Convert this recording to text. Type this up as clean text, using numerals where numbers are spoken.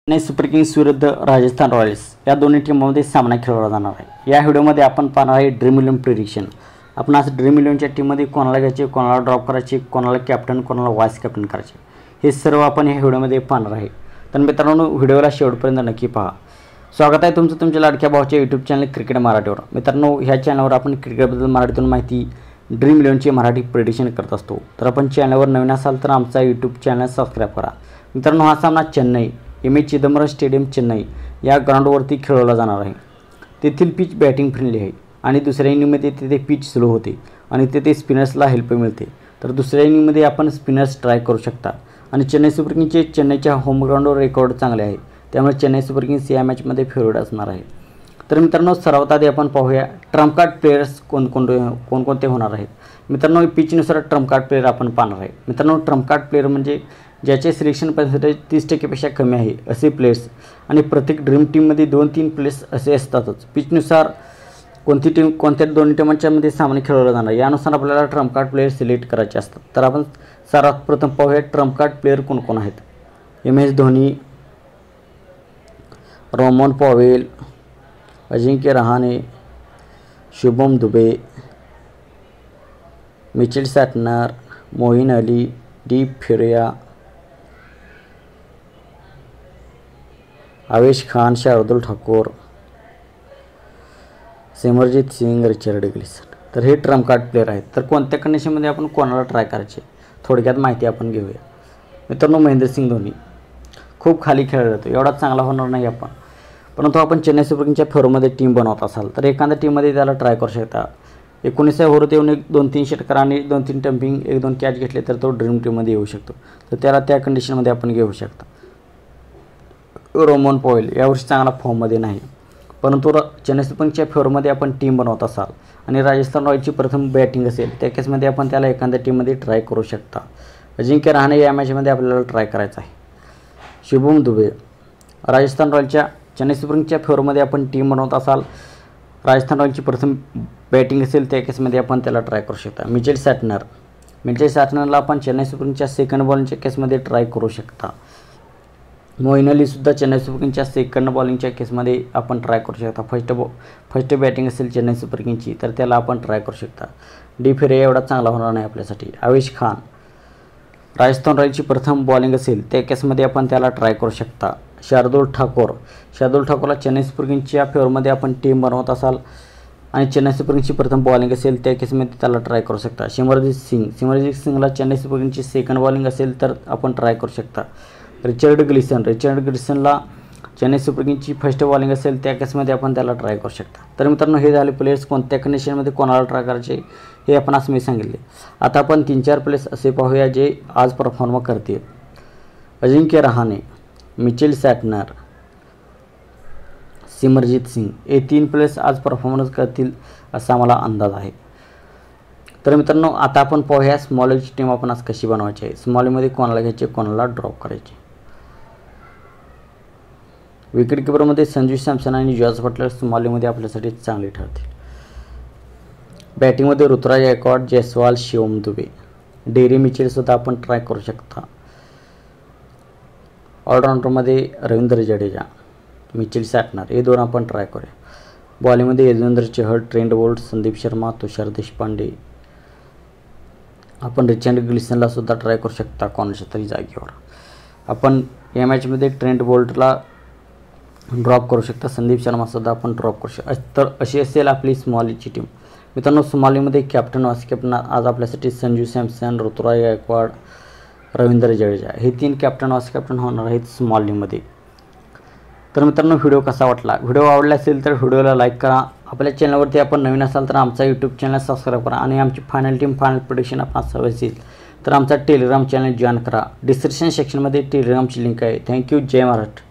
Chennai super Kings विरुद्ध Rajasthan Royals या दोन्ही टीममध्ये सामना खेळवला जाणार आहे। या व्हिडिओमध्ये आपण पाहणार आहे ड्रीम 11 प्रेडिक्शन। आपण आज ड्रीम 11च्या टीममध्ये कोणाला घ्यायचे, कोणाला ड्रॉप करायचे, कोणाला कॅप्टन, कोणाला वाईस कॅप्टन करायचे, हे सर्व आपण या व्हिडिओमध्ये पाहणार आहे। तर मित्रांनो, व्हिडिओला शेवटपर्यंत नक्की पहा। स्वागत आहे तुमचं तुमच्या लाडक्या भावाच्या यूट्यूब चॅनल क्रिकेट मराठीवर। मित्रांनो, ह्या चॅनलवर आपण क्रिकेटबद्दल मराठीतून माहिती ड्रीम 11ची मराठी प्रेडिक्शन करत असतो। तर आपण चॅनलवर नवीन असाल तर आमचा यूट्यूब चॅनल सबस्क्राइब करा। मित्रांनो, हा सामना चेन्नई एम.ए. चिदंबरम स्टेडियम चेन्नई या ग्राउंडवरती खेळवला जाणार आहे। तेथील पिच बॅटिंग फ्रेंडली आहे आणि दुसऱ्या इनिंगमध्ये तिथे पिच स्लो होते आणि तिथे स्पिनर्सला हेल्प मिळते। तर दुसऱ्या इनिंगमध्ये आपण स्पिनर्स ट्राय करू शकता आणि चेन्नई सुपर किंग्सचे चेन्नईच्या होम ग्राउंडवर रेकॉर्ड चांगले आहे, त्यामुळे चेन्नई सुपर किंग्स या मॅचमध्ये फेवरेट असणार आहे। तर मित्रांनो, सर्वात आधी आपण पाहूया ट्रम्प कार्ड प्लेयर्स कोणकोणते होणार आहेत। मित्रांनो, पिचनुसार ट्रम्प कार्ड प्लेयर आपण पाहणार आहे। मित्रांनो, ट्रम्प कार्ड प्लेयर म्हणजे ज्याचे सिलेक्शन पर्सेंटेज 30% कमी आहे असे प्लेयर्स, आणि प्रत्येक ड्रीम टीममध्ये 2-3 प्लेयर्स असे असतातच। पिचनुसार कोणती टीम कोणत्या दोन्ही टीमांच्या मध्ये सामने खेळवला जाणार यानुसार आपल्याला ट्रम्प कार्ड प्लेयर सिलेक्ट करायचे असतात। तर आपण सर्वात प्रथम पाहूया ट्रम्प कार्ड प्लेयर कोण आहेत। M S. Dhoni, Rovman Powell, Ajinkya Rahane, Shubham Dubey, Mitchell सॅटनर, Moin Ali, D फिरिया, आवेश खान, शार्दुल ठाकूर, सिमरजीत सिंग, रिचर्ड ग्लिसन। तर हे ट्रम्प कार्ड प्लेयर आहेत। तर कोणत्या कंडिशनमध्ये आपण कोणाला ट्राय करायचे थोडक्यात माहिती आपण घेऊया। मित्रांनो, महेंद्रसिंग धोनी खूप खाली खेळला जातो, एवढा चांगला होणार नाही आपण, परंतु आपण चेन्नई सुपर किंग्सच्या फेवरमध्ये टीम बनवत असाल तर एखाद्या टीममध्ये त्याला ट्राय करू शकता। 19 ओव्हरत येऊन 2-3 षटकार आणि 2-3 टम्पिंग 1-2 कॅच घेतले तर तो ड्रीम टीममध्ये येऊ शकतो। तर त्याला त्या कंडिशनमध्ये आपण घेऊ शकता। रोमन पॉवेल यावर्षी चांगला फॉर्ममध्ये नाही, परंतु चेन्नई सुपर किंग्सच्या फेवरमध्ये आपण टीम बनवत असाल आणि राजस्थान रॉयल्सची प्रथम बॅटिंग असेल त्या केसमध्ये आपण त्याला एखाद्या टीममध्ये ट्राय करू शकता। अजिंक्य रहाणे या मॅचमध्ये आपल्याला ट्राय करायचा आहे। शुभम दुबे राजस्थान रॉयल्सच्या चेन्नई सुपर किंग्सच्या फेवरमध्ये आपण टीम बनवत असाल, राजस्थान रॉयल्सची प्रथम बॅटिंग असेल त्या केसमध्ये आपण त्याला ट्राय करू शकता। मिचेल सॅटनरला आपण चेन्नई सुपर किंग्सच्या सेकंड बॉलिंगच्या केसमध्ये ट्राय करू शकता। मोईन अलीसुद्धा चेन्नई सुपर किंग्सच्या सेकंड बॉलिंगच्या केसमध्ये आपण ट्राय करू शकता। फर्स्ट बॅटिंग असेल चेन्नई सुपर किंग्सची तर त्याला आपण ट्राय करू शकता। डी फिरिया एवढा चांगला होणार नाही आपल्यासाठी। आवेश खान राजस्थान रॉयल्सची प्रथम बॉलिंग असेल त्या केसमध्ये आपण त्याला ट्राय करू शकता। शार्दुल ठाकूरला चेन्नई सुपर किंग्सच्या फेवरमध्ये आपण टीम बनवत असाल आणि चेन्नई सुपर किंग्सची प्रथम बॉलिंग असेल त्या केसमध्ये त्याला ट्राय करू शकता। सिमरजीत सिंगला चेन्नई सुपर किंग्सची सेकंड बॉलिंग असेल तर आपण ट्राय करू शकता। रिचर्ड ग्लिसनला चेन्नई सुपर किंग्सची फर्स्ट बॉलिंग असेल त्या केसमध्ये आपण त्याला ट्राय करू शकता। तर मित्रांनो, हे झाले प्लेयर्स कोणत्या कंडिशनमध्ये कोणाला ट्राय करायचे हे आपण असं मी सांगितले। आता आपण 3-4 प्लेयर्स असे पाहूया जे आज परफॉर्म करतील। अजिंक्य रहाणे, मिचेल सॅटनर, सिमरजीत सिंग हे 3 प्लेयर्स आज परफॉर्मन्स करतील असा मला अंदाज आहे। तर मित्रांनो, आता आपण पाहूया स्मॉलची टीम आपण आज कशी बनवायची आहे। स्मॉलीमध्ये कोणाला घ्यायचे, कोणाला ड्रॉप करायचे। विकेट किपरमध्ये संजू सॅमसन आणि जॉर्ज बटलर स्मॉलीमध्ये आपल्यासाठी चांगले ठरतील। बॅटिंगमध्ये ऋतुराज गायकवाड, जयस्वाल, शिवम दुबे, डेरी मिचेलसुद्धा आपण ट्राय करू शकता। ऑलराऊंडरमध्ये रवींद्र जडेजा, मिचेल सॅटनर हे 2 आपण ट्राय करूया। बॉलिंगमध्ये युजवेंद्र चहल, ट्रेंट बोल्ट, संदीप शर्मा, तुषार देशपांडे, आपण रिचर्ड ग्लिसनला सुद्धा ट्राय करू शकता कोणाच्या तरी जागेवर। आपण या मॅचमध्ये ट्रेंट बोल्टला ड्रॉप करू शकता, संदीप शर्मासुद्धा आपण ड्रॉप करू शकता। तर अशी असेल आपली स्मॉलीची टीम। मित्रांनो, स्मॉलीमध्ये कॅप्टन वाईस कॅप्टन आज आपल्यासाठी संजू सॅमसन, ऋतुराज गायकवाड, रवींद्र जडेजा हे 3 कॅप्टन वाईस कॅप्टन होणार आहेत स्मॉलीमध्ये। तर मित्रांनो, व्हिडिओ कसा वाटला? व्हिडिओ आवडला असेल तर व्हिडिओला लाईक करा। आपल्या चॅनलवरती आपण नवीन असाल तर आमचा यूट्यूब चॅनल सबस्क्राइब करा आणि आमची फायनल प्रेडिक्शन आपणास हवी असेल तर आमचा टेलिग्राम चॅनल जॉईन करा। डिस्क्रिप्शन सेक्शनमध्ये टेलिग्रामची लिंक आहे। थँक्यू। जय महाराष्ट्र।